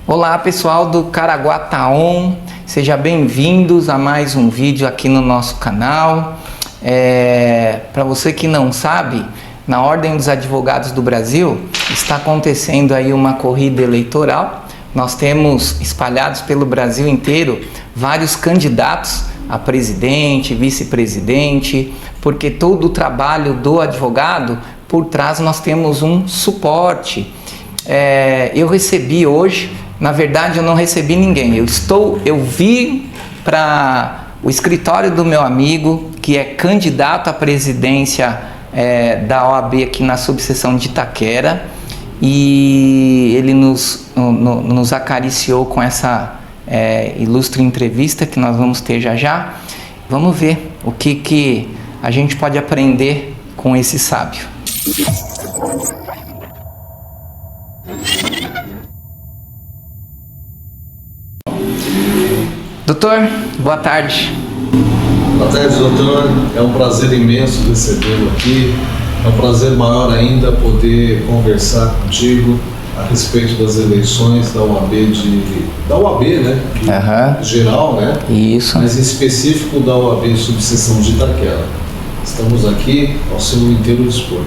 Olá pessoal do Caraguá-Taon, sejam bem-vindos a mais um vídeo aqui no nosso canal. Para você que não sabe, na Ordem dos Advogados do Brasil está acontecendo aí uma corrida eleitoral. Nós temos espalhados pelo Brasil inteiro vários candidatos a presidente, vice-presidente, porque todo o trabalho do advogado, por trás nós temos um suporte. Eu recebi hoje, na verdade eu não recebi ninguém, eu vim para o escritório do meu amigo, que é candidato à presidência da OAB aqui na subseção de Itaquera, e ele nos acariciou com essa ilustre entrevista que nós vamos ter já já. Vamos ver o que a gente pode aprender com esse sábio. Doutor, boa tarde. Boa tarde, doutor. É um prazer imenso recebê-lo aqui. É um prazer maior ainda poder conversar contigo a respeito das eleições da OAB, né? Geral, né? Isso. Mas em específico da OAB subseção de Itaquera. Estamos aqui ao seu inteiro dispor.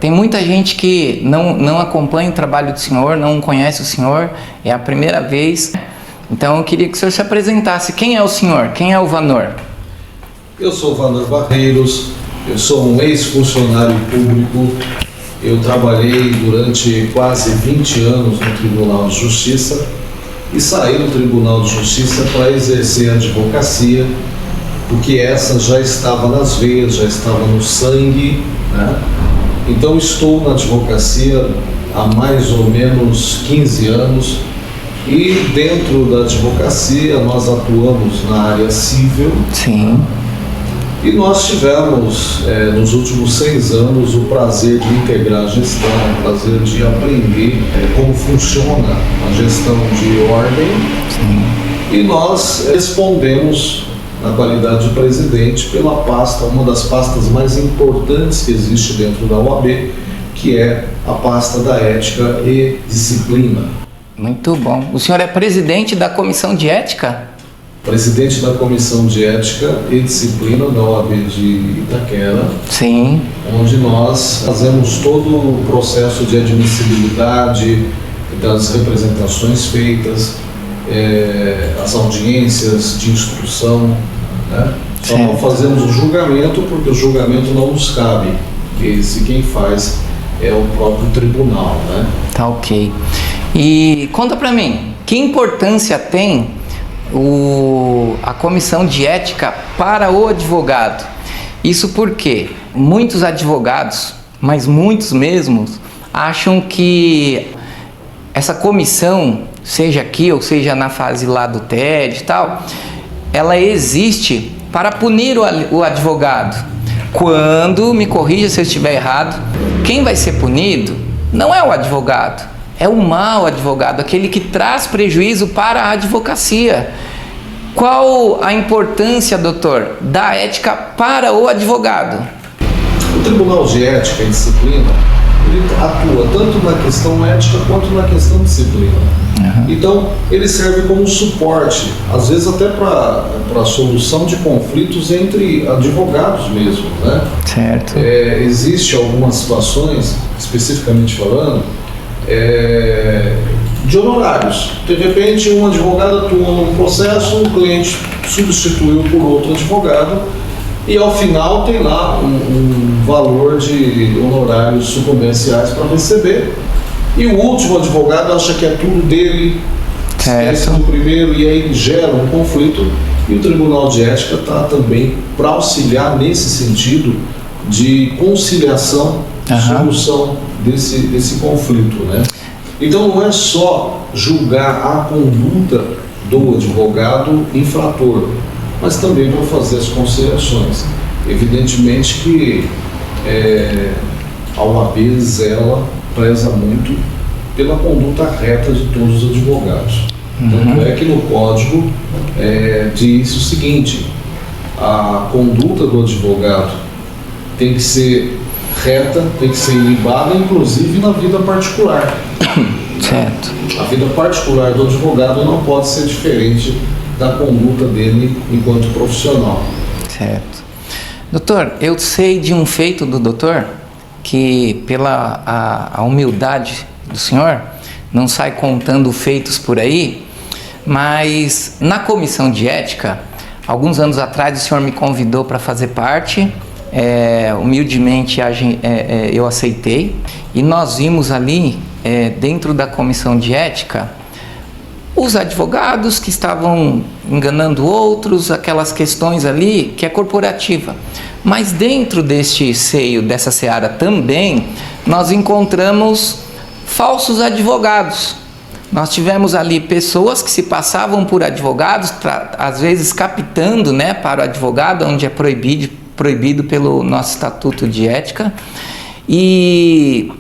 Tem muita gente que não acompanha o trabalho do senhor, não conhece o senhor, é a primeira vez. Então eu queria que o senhor se apresentasse. Quem é o senhor? Quem é o Vanor? Eu sou o Vanor Barreiros, eu sou um ex-funcionário público. Eu trabalhei durante quase 20 anos no Tribunal de Justiça e saí do Tribunal de Justiça para exercer a advocacia, porque essa já estava nas veias, já estava no sangue, né? Então estou na advocacia há mais ou menos 15 anos. E dentro da advocacia nós atuamos na área civil. Sim. E nós tivemos nos últimos 6 anos o prazer de integrar a gestão, o prazer de aprender como funciona a gestão de ordem. Sim. E nós respondemos na qualidade de presidente pela pasta, uma das pastas mais importantes que existe dentro da OAB, que é a pasta da ética e disciplina. Muito bom. O senhor é presidente da Comissão de Ética? Presidente da Comissão de Ética e Disciplina da OAB de Itaquera. Sim. Onde nós fazemos todo o processo de admissibilidade das representações feitas, as audiências de instrução, né? Só não fazemos o julgamento porque o julgamento não nos cabe. Quem faz é o próprio tribunal, né? Tá ok. E conta pra mim, que importância tem a comissão de ética para o advogado? Isso porque muitos advogados, mas muitos mesmos, acham que essa comissão, seja aqui ou seja na fase lá do TED e tal, ela existe para punir o advogado. Quando, me corrija se eu estiver errado, quem vai ser punido não é o advogado, é o mau advogado, aquele que traz prejuízo para a advocacia. Qual a importância, doutor, da ética para o advogado? O Tribunal de Ética e Disciplina, ele atua tanto na questão ética quanto na questão disciplina. Então, ele serve como suporte, às vezes até para a solução de conflitos entre advogados mesmo, né? Certo. Existe algumas situações, especificamente falando, de honorários. De repente, um advogado atua num processo, um cliente substituiu por outro advogado e ao final tem lá um valor de honorários sucumbenciais para receber, e o último advogado acha que é tudo dele, esquece do primeiro, e aí gera um conflito. E o Tribunal de Ética está também para auxiliar nesse sentido de conciliação, solução desse conflito, né? Então não é só julgar a conduta do advogado infrator, mas também para fazer as conciliações. Evidentemente que a OAB preza muito pela conduta reta de todos os advogados. Tanto é que no código diz o seguinte: a conduta do advogado tem que ser reta, tem que ser ilibada, inclusive na vida particular. Certo. A vida particular do advogado não pode ser diferente da conduta dele enquanto profissional. Certo. Doutor, eu sei de um feito do doutor que, pela a humildade do senhor, não sai contando feitos por aí, mas na comissão de ética, alguns anos atrás o senhor me convidou para fazer parte, humildemente eu aceitei, e nós vimos ali, dentro da comissão de ética, os advogados que estavam enganando outros, aquelas questões ali que é corporativa. Mas dentro deste seio, dessa seara também, nós encontramos falsos advogados. Nós tivemos ali pessoas que se passavam por advogados, às vezes captando, né, para o advogado, onde é proibido pelo nosso Estatuto de Ética. E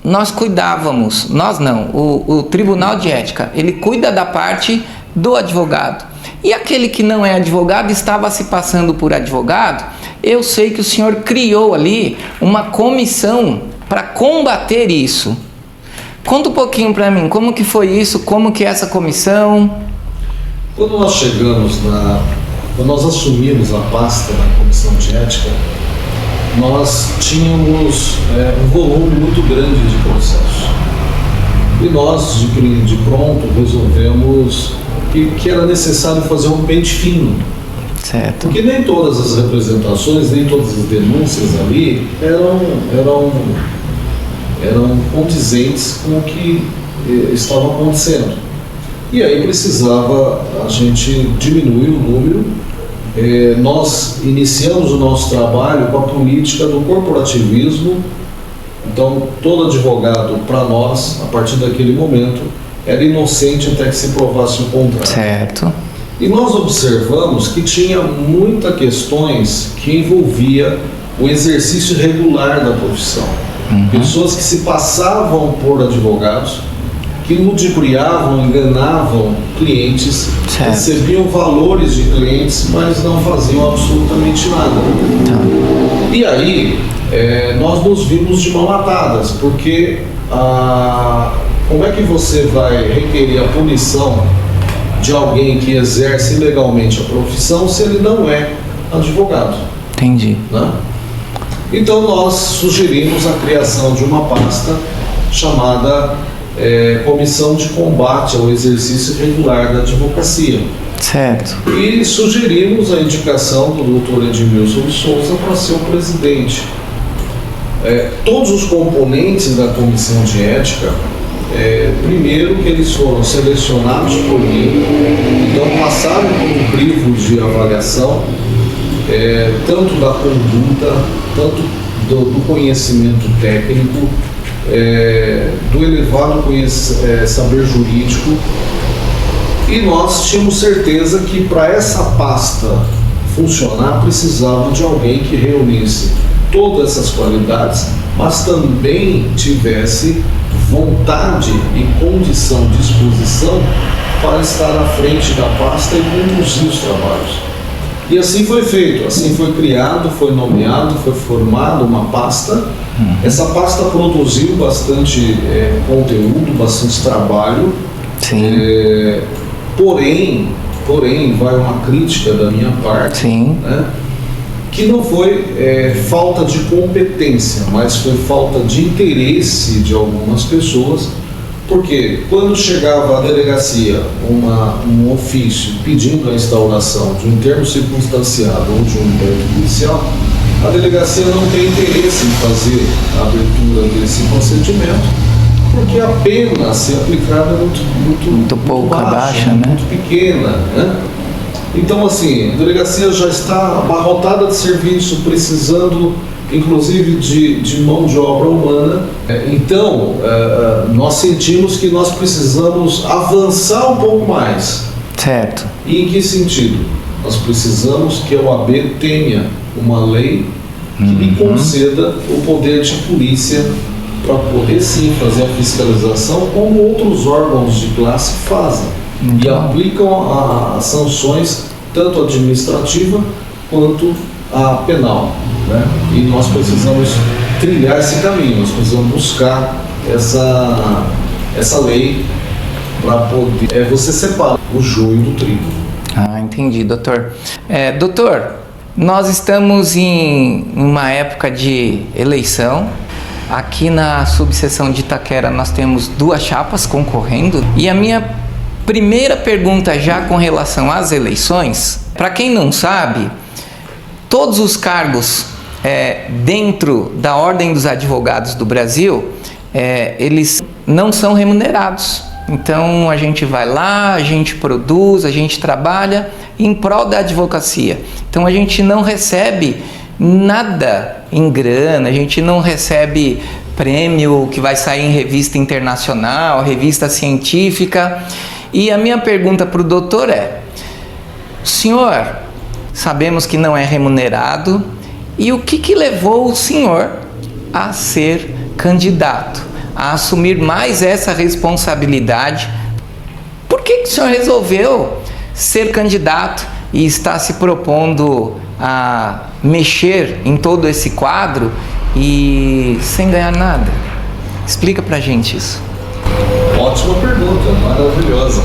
nós cuidávamos, nós não, o Tribunal de Ética, ele cuida da parte do advogado. E aquele que não é advogado estava se passando por advogado. Eu sei que o senhor criou ali uma comissão para combater isso. Conta um pouquinho para mim, como que foi isso, como que é essa comissão? Quando nós quando nós assumimos a pasta da comissão de ética, nós tínhamos um volume muito grande de processos. E nós, de pronto, resolvemos que era necessário fazer um pente fino. Certo. Porque nem todas as representações, nem todas as denúncias ali eram condizentes com o que estava acontecendo. E aí precisava a gente diminuir o número. Nós iniciamos o nosso trabalho com a política do corporativismo. Então, todo advogado, para nós, a partir daquele momento, era inocente até que se provasse o contrário. Certo. E nós observamos que tinha muitas questões que envolvia o exercício regular da profissão. Pessoas que se passavam por advogados, que ludibriavam, enganavam clientes, certo, recebiam valores de clientes, mas não faziam absolutamente nada. E aí, nós nos vimos de mão atadas, porque como é que você vai requerer a punição de alguém que exerce ilegalmente a profissão se ele não é advogado? Entendi. Né? Então nós sugerimos a criação de uma pasta chamada Comissão de Combate ao Exercício Irregular da Advocacia. Certo. E sugerimos a indicação do Dr. Edmilson de Souza para ser o presidente. Todos os componentes da Comissão de Ética, primeiro que eles foram selecionados por mim, então passaram por um crivo de avaliação, tanto da conduta, tanto do conhecimento técnico, do elevado saber jurídico, e nós tínhamos certeza que para essa pasta funcionar precisava de alguém que reunisse todas essas qualidades, mas também tivesse vontade e condição, disposição para estar à frente da pasta e conduzir os trabalhos. E assim foi feito, assim foi criado, foi nomeado, foi formada uma pasta. Essa pasta produziu bastante conteúdo, bastante trabalho. Sim. Porém, vai uma crítica da minha parte. Sim. Né, que não foi falta de competência, mas foi falta de interesse de algumas pessoas, porque quando chegava à delegacia um ofício pedindo a instauração de um termo circunstanciado ou de um inquérito policial, a delegacia não tem interesse em fazer a abertura desse procedimento, porque a pena a ser aplicada é muito pouco baixa, né? Muito pequena, né? Então, assim, a delegacia já está abarrotada de serviço, precisando, inclusive, de mão de obra humana. Então, nós sentimos que nós precisamos avançar um pouco mais. Certo. E em que sentido? Nós precisamos que a OAB tenha uma lei que lhe conceda o poder de polícia para poder, sim, fazer a fiscalização como outros órgãos de classe fazem. E aplicam as sanções tanto administrativa quanto a penal, né? E nós precisamos trilhar esse caminho, nós precisamos buscar essa lei para poder você separar o joio do trigo. Ah, entendi, doutor. Doutor, nós estamos em uma época de eleição. Aqui na subseção de Itaquera nós temos 2 chapas concorrendo. E a minha primeira pergunta já com relação às eleições, para quem não sabe, todos os cargos dentro da Ordem dos Advogados do Brasil, eles não são remunerados. Então a gente vai lá, a gente produz, a gente trabalha em prol da advocacia. Então a gente não recebe nada em grana, a gente não recebe prêmio que vai sair em revista internacional, revista científica. E a minha pergunta para o doutor senhor, sabemos que não é remunerado, e o que levou o senhor a ser candidato, a assumir mais essa responsabilidade? Por que o senhor resolveu ser candidato e está se propondo a mexer em todo esse quadro e sem ganhar nada? Explica pra gente isso. Ótima pergunta, maravilhosa.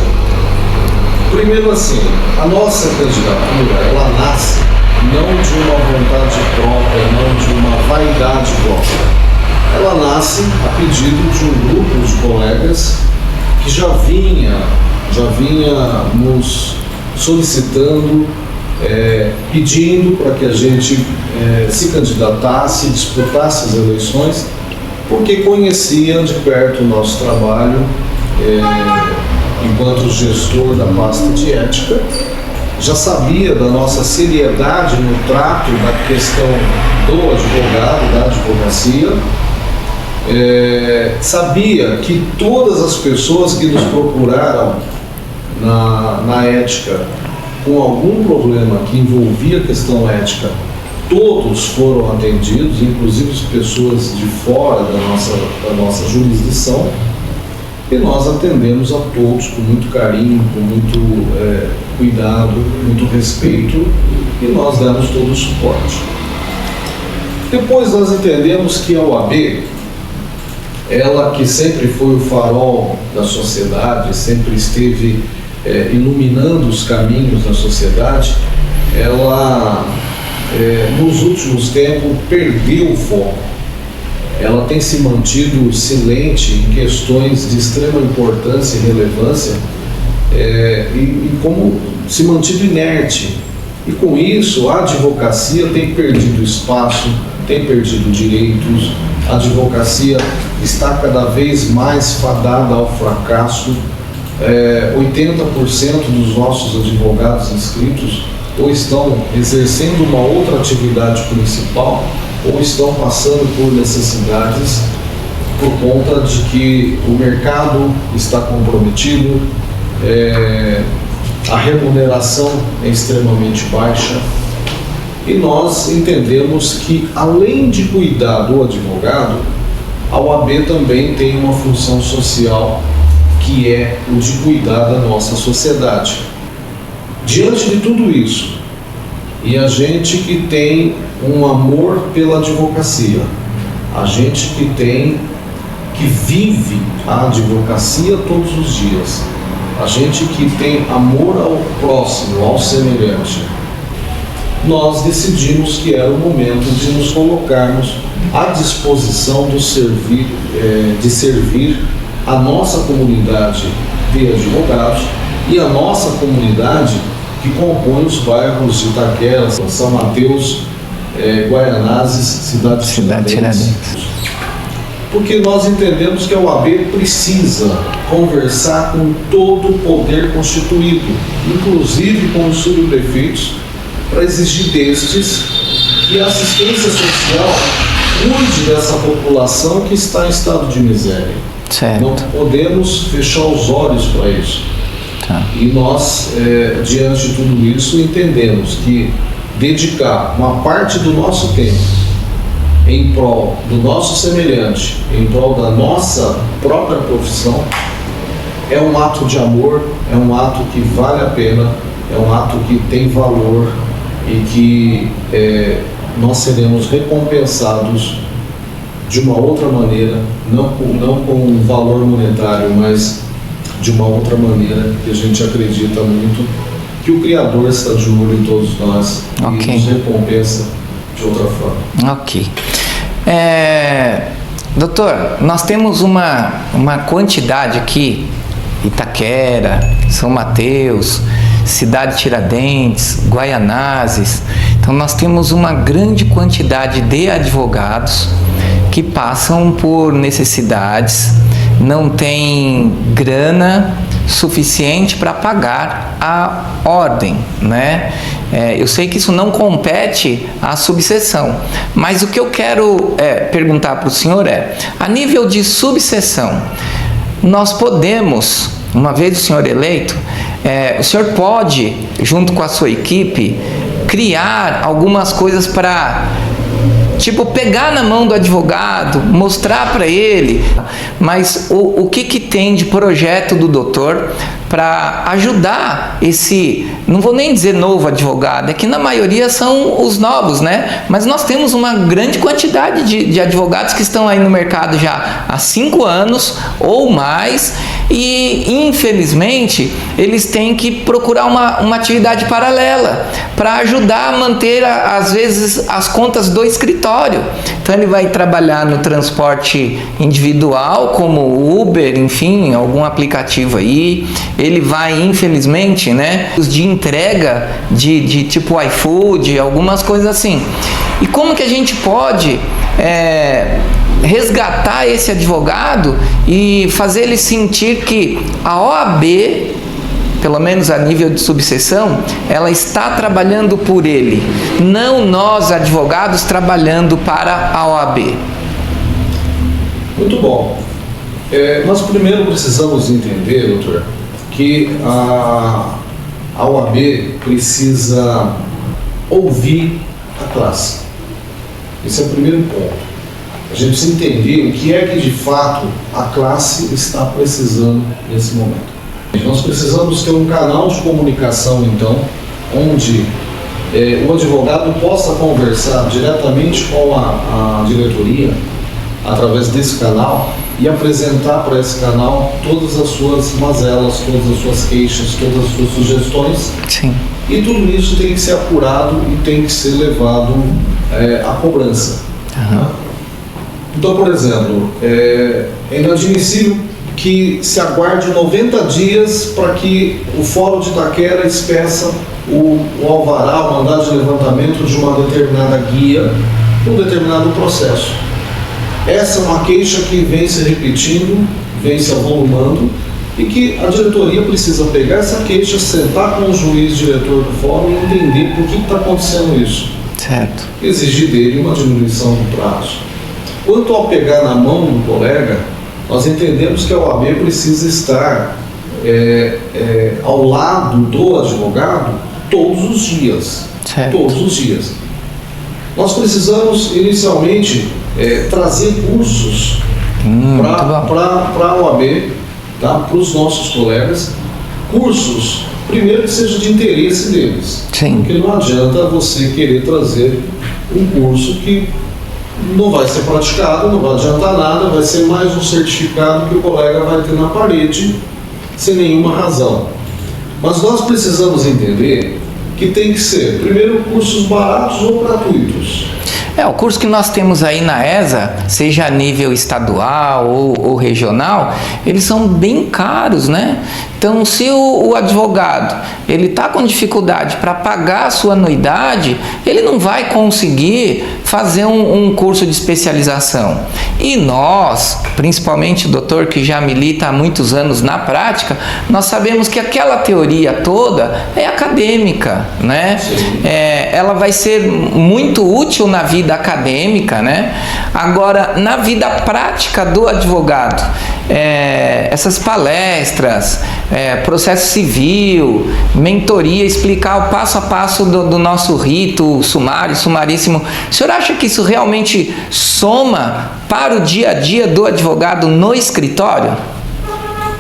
Primeiro assim, a nossa candidatura, ela nasce não de uma vontade própria, não de uma vaidade própria. Ela nasce a pedido de um grupo de colegas que já vinha nos solicitando, pedindo para que a gente se candidatasse, disputasse as eleições, porque conhecia de perto o nosso trabalho enquanto gestor da pasta de ética, já sabia da nossa seriedade no trato da questão do advogado, da advocacia, sabia que todas as pessoas que nos procuraram na ética com algum problema que envolvia a questão ética, todos foram atendidos, inclusive as pessoas de fora da nossa jurisdição, e nós atendemos a todos com muito carinho, com muito cuidado, muito respeito, e nós damos todo o suporte. Depois nós entendemos que a OAB, ela que sempre foi o farol da sociedade, sempre esteve iluminando os caminhos da sociedade, ela nos últimos tempos perdeu o foco. Ela tem se mantido silente em questões de extrema importância e relevância, e como se mantido inerte. E com isso a advocacia tem perdido espaço, tem perdido direitos, a advocacia está cada vez mais fadada ao fracasso. 80% dos nossos advogados inscritos ou estão exercendo uma outra atividade principal ou estão passando por necessidades por conta de que o mercado está comprometido, a remuneração é extremamente baixa, e nós entendemos que, além de cuidar do advogado, a OAB também tem uma função social, que é o de cuidar da nossa sociedade. Diante de tudo isso, e a gente que tem um amor pela advocacia, a gente que vive a advocacia todos os dias, a gente que tem amor ao próximo, ao semelhante, nós decidimos que era o momento de nos colocarmos à disposição de servir a nossa comunidade de advogados e a nossa comunidade que compõe os bairros de Itaquera, São Mateus, Guaianazes, Cidade Tiradentes. Porque nós entendemos que a OAB precisa conversar com todo o poder constituído, inclusive com os subprefeitos, para exigir destes que a assistência social cuide dessa população que está em estado de miséria. Certo. Não podemos fechar os olhos para isso. Tá. E nós, diante de tudo isso, entendemos que dedicar uma parte do nosso tempo em prol do nosso semelhante, em prol da nossa própria profissão, é um ato de amor, é um ato que vale a pena, é um ato que tem valor e que nós seremos recompensados de uma outra maneira, não com um valor monetário, mas de uma outra maneira, que a gente acredita muito que o Criador está de olho em todos nós e nos recompensa de outra forma. Ok. Doutor, nós temos uma quantidade aqui, Itaquera, São Mateus, Cidade Tiradentes, Guaianazes. Então nós temos uma grande quantidade de advogados que passam por necessidades, não tem grana suficiente para pagar a ordem, né? Eu sei que isso não compete à subseção, mas o que eu quero perguntar para o senhor a nível de subseção, nós podemos, uma vez o senhor eleito, o senhor pode, junto com a sua equipe, criar algumas coisas para, tipo, pegar na mão do advogado, mostrar para ele, mas o que tem de projeto do doutor para ajudar esse, não vou nem dizer novo advogado, é que na maioria são os novos, né? Mas nós temos uma grande quantidade de advogados que estão aí no mercado já há 5 anos ou mais e, infelizmente, eles têm que procurar uma atividade paralela para ajudar a manter, às vezes, as contas do escritório. Então, ele vai trabalhar no transporte individual, como Uber, enfim, algum aplicativo aí. Ele vai, infelizmente, né, de entrega de tipo iFood, algumas coisas assim. E como que a gente pode resgatar esse advogado e fazer ele sentir que a OAB, pelo menos a nível de subseção, ela está trabalhando por ele, não nós advogados trabalhando para a OAB? Muito bom. Nós primeiro precisamos entender, doutor, que a OAB precisa ouvir a classe. Esse é o primeiro ponto. A gente precisa entender o que é que de fato a classe está precisando nesse momento. Nós precisamos ter um canal de comunicação, então, onde o advogado possa conversar diretamente com a diretoria através desse canal e apresentar para esse canal todas as suas mazelas, todas as suas queixas, todas as suas sugestões. Sim. E tudo isso tem que ser apurado e tem que ser levado à cobrança. Uhum. Então, por exemplo, é inadmissível que se aguarde 90 dias para que o Fórum de Itaquera expeça o alvará, o mandado de levantamento de uma determinada guia, um determinado processo. Essa é uma queixa que vem se repetindo, vem se avolumando e que a diretoria precisa pegar essa queixa, sentar com o juiz diretor do fórum e entender por que está acontecendo isso. Certo. Exigir dele uma diminuição do prazo. Quanto ao pegar na mão do colega, nós entendemos que a OAB precisa estar ao lado do advogado todos os dias. Certo. Todos os dias. Nós precisamos, inicialmente, trazer cursos para a OAB, tá? Para os nossos colegas. Cursos, primeiro, que seja de interesse deles. Sim. Porque não adianta você querer trazer um curso que não vai ser praticado, não vai adiantar nada, vai ser mais um certificado que o colega vai ter na parede, sem nenhuma razão. Mas nós precisamos entender que tem que ser, primeiro, cursos baratos ou gratuitos. O curso que nós temos aí na ESA, seja a nível estadual ou regional, eles são bem caros, né? Então, se o advogado ele está com dificuldade para pagar a sua anuidade, ele não vai conseguir fazer um curso de especialização. E nós, principalmente o doutor que já milita há muitos anos na prática, nós sabemos que aquela teoria toda é acadêmica, né? Ela vai ser muito útil na vida acadêmica, né? Agora, na vida prática do advogado, essas palestras, processo civil, mentoria, explicar o passo a passo do nosso rito sumário, sumaríssimo. O senhor acha que isso realmente soma para o dia a dia do advogado no escritório?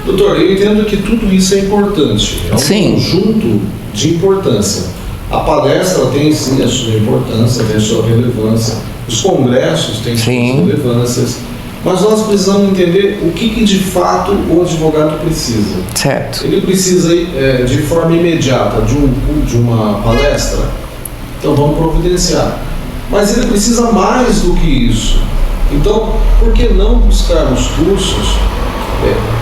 Doutor, eu entendo que tudo isso é importante. É um conjunto de importância. A palestra tem sim a sua importância, tem a sua relevância, os congressos têm suas Sim. relevâncias, mas nós precisamos entender o que de fato o advogado precisa. Certo. Ele precisa, de forma imediata, de uma palestra, então vamos providenciar. Mas ele precisa mais do que isso. Então, por que não buscarmos cursos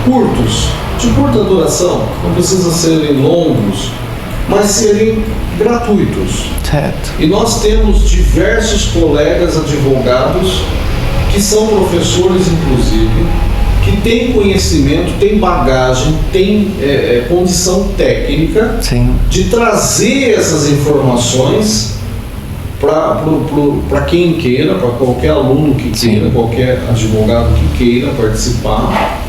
curtos, de curta duração, não precisa serem longos, mas serem gratuitos. Certo. E nós temos diversos colegas advogados que são professores, inclusive, que têm conhecimento, têm bagagem, têm condição técnica Sim. de trazer essas informações para quem queira, para qualquer aluno que queira, Sim. qualquer advogado que queira participar,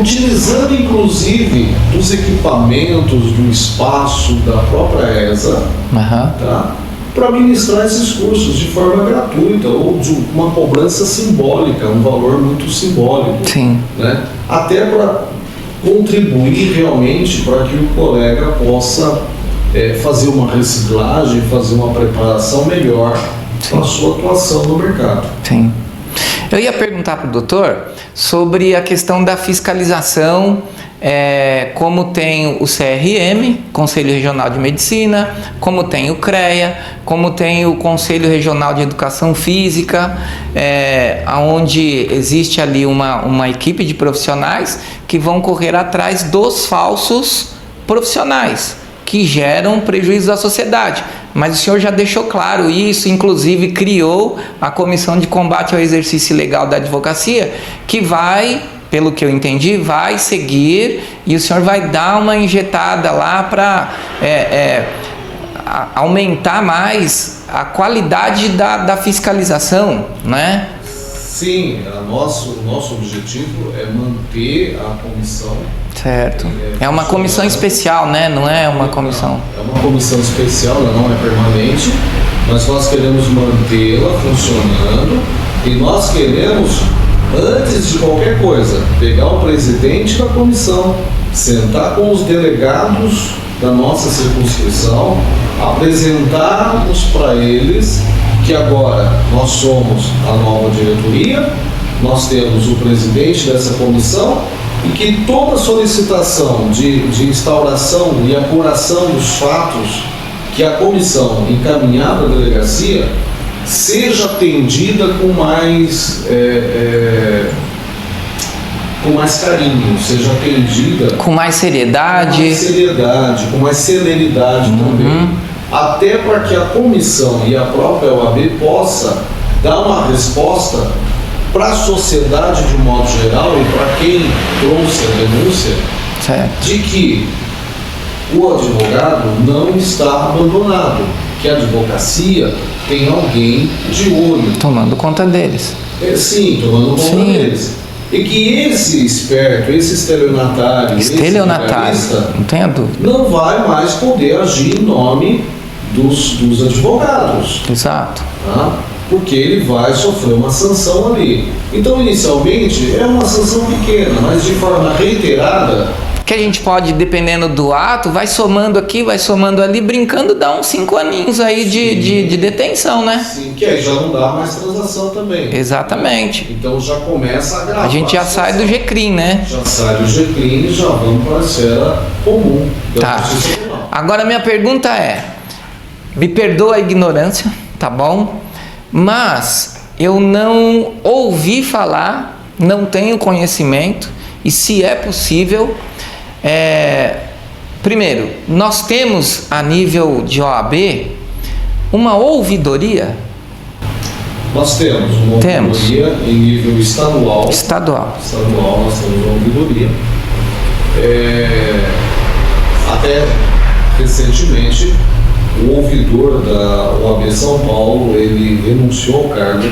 utilizando inclusive dos equipamentos, do espaço da própria ESA, Aham. tá? Para ministrar esses cursos de forma gratuita ou de uma cobrança simbólica, um valor muito simbólico, Sim. né? Até para contribuir realmente para que o colega possa fazer uma reciclagem, fazer uma preparação melhor para a sua atuação no mercado. Sim. Eu ia perguntar para o doutor sobre a questão da fiscalização, como tem o CRM, Conselho Regional de Medicina, como tem o CREA, como tem o Conselho Regional de Educação Física, onde existe ali uma equipe de profissionais que vão correr atrás dos falsos profissionais, que geram prejuízo à sociedade. Mas o senhor já deixou claro isso, inclusive criou a Comissão de Combate ao Exercício Ilegal da Advocacia, que vai, pelo que eu entendi, vai seguir e o senhor vai dar uma injetada lá para aumentar mais a qualidade da fiscalização, né? Sim, o nosso objetivo é manter a comissão. Certo. É uma comissão especial, né? Não é uma comissão. É uma comissão especial, ela não é permanente, mas nós queremos mantê-la funcionando e nós queremos, antes de qualquer coisa, pegar o presidente da comissão, sentar com os delegados da nossa circunscrição, apresentarmos para eles que agora nós somos a nova diretoria, nós temos o presidente dessa comissão e que toda solicitação de instauração e apuração dos fatos que a comissão encaminhar para a delegacia seja atendida com mais carinho, seja atendida com mais seriedade, com mais celeridade também, até para que a comissão e a própria OAB possa dar uma resposta para a sociedade de modo geral e para quem trouxe a denúncia, certo, de que o advogado não está abandonado, que a advocacia tem alguém de olho. tomando conta deles. Sim, tomando conta deles. E que esse esperto, esse estelionatário, Não tenha dúvida. não vai mais poder agir em nome dos advogados. Exato. Tá? Porque ele vai sofrer uma sanção ali. Então, inicialmente, é uma sanção pequena, mas de forma reiterada. Que a gente pode, dependendo do ato, vai somando aqui, vai somando ali, brincando, dá uns 5 aninhos aí de detenção, né? Sim, que aí já não dá mais transação também. Exatamente. Então já começa a agravar. A gente já sai do GCRIM, né? Já sai do GCRIM e já vamos para a esfera comum da Tá. justiça penal. Agora minha pergunta é, me perdoa a ignorância, tá bom? Mas eu não ouvi falar, não tenho conhecimento, e se é possível, primeiro, nós temos a nível de OAB uma ouvidoria? Nós temos uma ouvidoria em nível estadual. Estadual, nós temos uma ouvidoria. Até recentemente, o ouvidor da OAB São Paulo, ele renunciou ao cargo.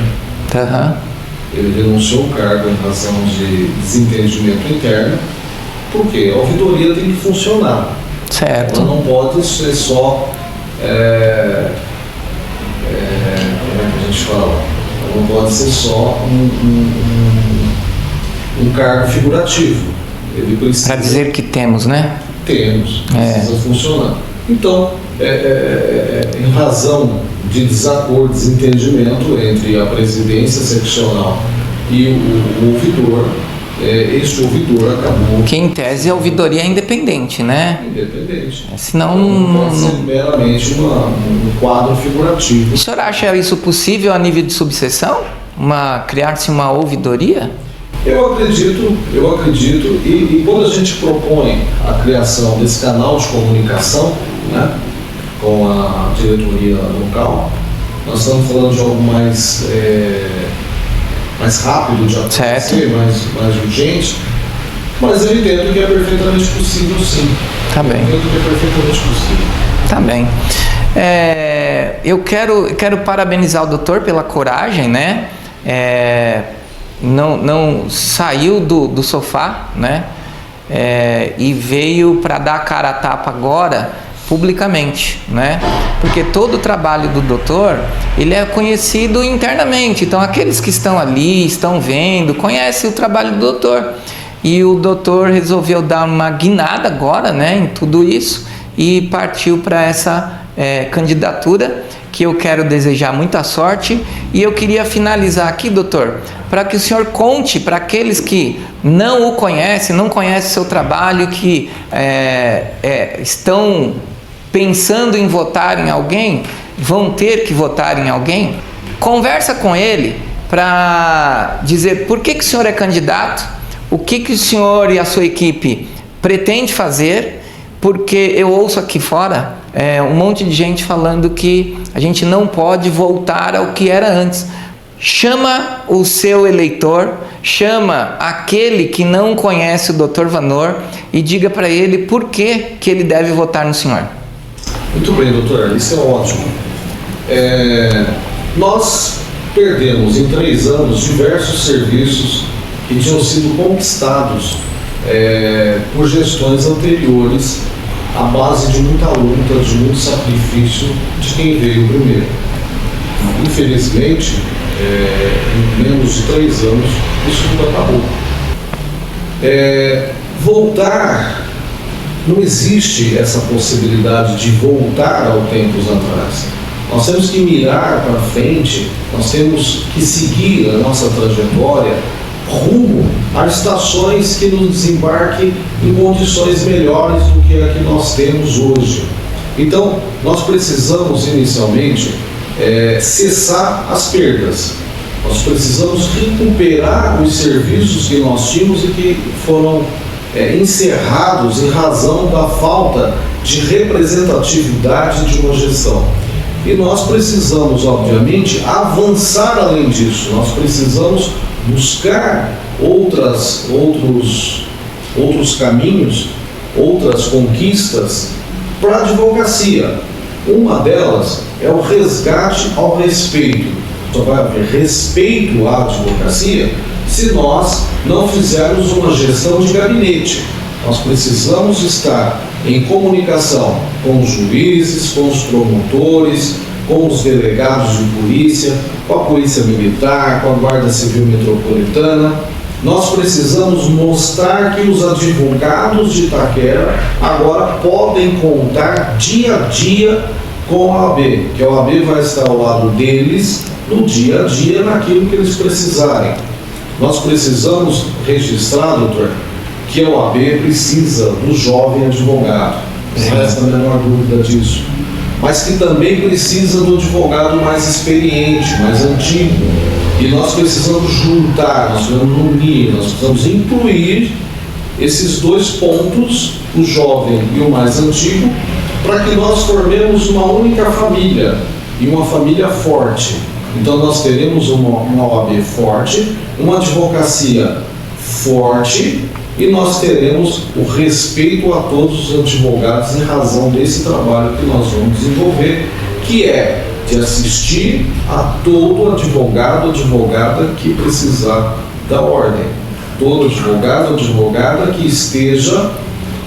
Ele renunciou ao cargo em razão de desentendimento interno, porque a ouvidoria tem que funcionar. certo. Ela não pode ser só, como é que a gente fala? Ela não pode ser só um cargo figurativo. Ele precisa. Para dizer que temos, né? Precisa funcionar. Então, em razão de desacordo, desentendimento entre a presidência seccional e o ouvidor, este ouvidor acabou... Que em tese a ouvidoria é independente, né? Independente. Senão não pode ser meramente um quadro figurativo. O senhor acha isso possível a nível de subseção? Criar-se uma ouvidoria? Eu acredito, e quando a gente propõe a criação desse canal de comunicação, né, com a diretoria local, nós estamos falando de algo mais rápido de acontecer, mais urgente, mas eu entendo que é perfeitamente possível, sim. Tá bem. Eu entendo que é perfeitamente possível. Tá bem. Eu quero parabenizar o doutor pela coragem, né? Não saiu do sofá, né? E veio para dar a cara a tapa agora publicamente, né? Porque todo o trabalho do doutor, ele é conhecido internamente, então aqueles que estão ali, estão vendo, conhecem o trabalho do doutor, e o doutor resolveu dar uma guinada agora, né, em tudo isso, e partiu para essa candidatura, que eu quero desejar muita sorte. E eu queria finalizar aqui, doutor, para que o senhor conte para aqueles que não o conhecem, não conhecem o seu trabalho, que estão pensando em votar em alguém, vão ter que votar em alguém, conversa com ele para dizer por que o senhor é candidato, o que o senhor e a sua equipe pretende fazer, porque eu ouço aqui fora um monte de gente falando que a gente não pode voltar ao que era antes. Chama o seu eleitor, chama aquele que não conhece o Dr. Vanor e diga para ele por que ele deve votar no senhor. Muito bem, doutor, isso é ótimo. Nós perdemos em 3 anos diversos serviços que tinham sido conquistados por gestões anteriores, à base de muita luta, de muito sacrifício de quem veio primeiro. Infelizmente, em menos de 3 anos, isso tudo acabou. Voltar, não existe essa possibilidade de voltar ao tempos atrás. Nós temos que mirar para frente, nós temos que seguir a nossa trajetória rumo a estações que nos desembarquem em condições melhores do que a que nós temos hoje. Então, nós precisamos inicialmente cessar as perdas. Nós precisamos recuperar os serviços que nós tínhamos e que foram encerrados em razão da falta de representatividade de uma gestão. E nós precisamos, obviamente, avançar além disso. Nós precisamos buscar outros caminhos, outras conquistas para a advocacia. Uma delas é o resgate ao respeito. Só vai haver respeito à advocacia se nós não fizermos uma gestão de gabinete. Nós precisamos estar em comunicação com os juízes, com os promotores, com os delegados de polícia, com a polícia militar, com a Guarda Civil Metropolitana. Nós precisamos mostrar que os advogados de Itaquera agora podem contar dia a dia com a OAB, que a OAB vai estar ao lado deles no dia a dia, naquilo que eles precisarem. Nós precisamos registrar, doutor, que a OAB precisa do jovem advogado, não resta a menor dúvida disso, mas que também precisa do advogado mais experiente, mais antigo. E nós precisamos juntar, nós precisamos unir, nós precisamos incluir esses 2 pontos, o jovem e o mais antigo, para que nós formemos uma única família, e uma família forte. Então nós teremos uma OAB forte, uma advocacia forte, e nós teremos o respeito a todos os advogados em razão desse trabalho que nós vamos desenvolver, que é de assistir a todo advogado, advogada que precisar da ordem. Todo advogado, advogada que esteja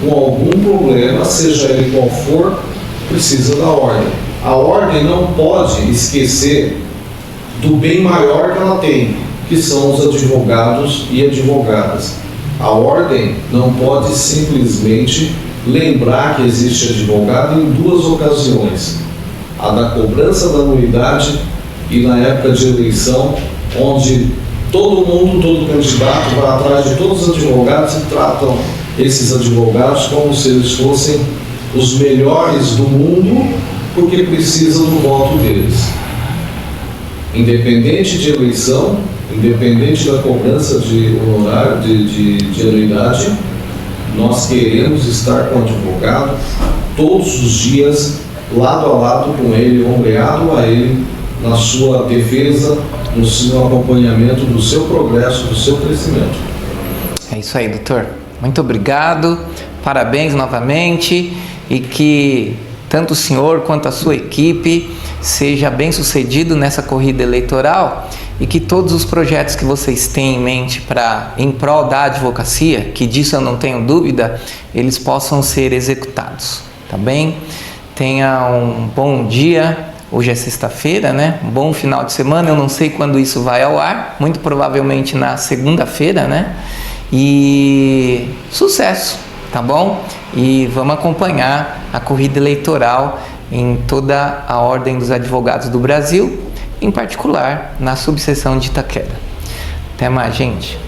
com algum problema, seja ele qual for, precisa da ordem. A ordem não pode esquecer do bem maior que ela tem, que são os advogados e advogadas. A ordem não pode simplesmente lembrar que existe advogado em duas ocasiões: a da cobrança da anuidade e na época de eleição, onde todo candidato vai atrás de todos os advogados e tratam esses advogados como se eles fossem os melhores do mundo, porque precisam do voto deles. Independente de eleição, independente da cobrança de honorário, de anuidade, nós queremos estar com o advogado todos os dias, lado a lado com ele, ombreado a ele, na sua defesa, no seu acompanhamento do seu progresso, do seu crescimento. É isso aí, doutor. Muito obrigado, parabéns novamente e que tanto o senhor quanto a sua equipe seja bem sucedido nessa corrida eleitoral e que todos os projetos que vocês têm em mente em prol da advocacia, que disso eu não tenho dúvida, eles possam ser executados, tá bem? Tenha um bom dia, hoje é sexta-feira, né? Um bom final de semana, eu não sei quando isso vai ao ar, muito provavelmente na segunda-feira, né? E sucesso, tá bom? E vamos acompanhar a corrida eleitoral em toda a Ordem dos Advogados do Brasil, em particular na subseção de Itaquera. Até mais, gente!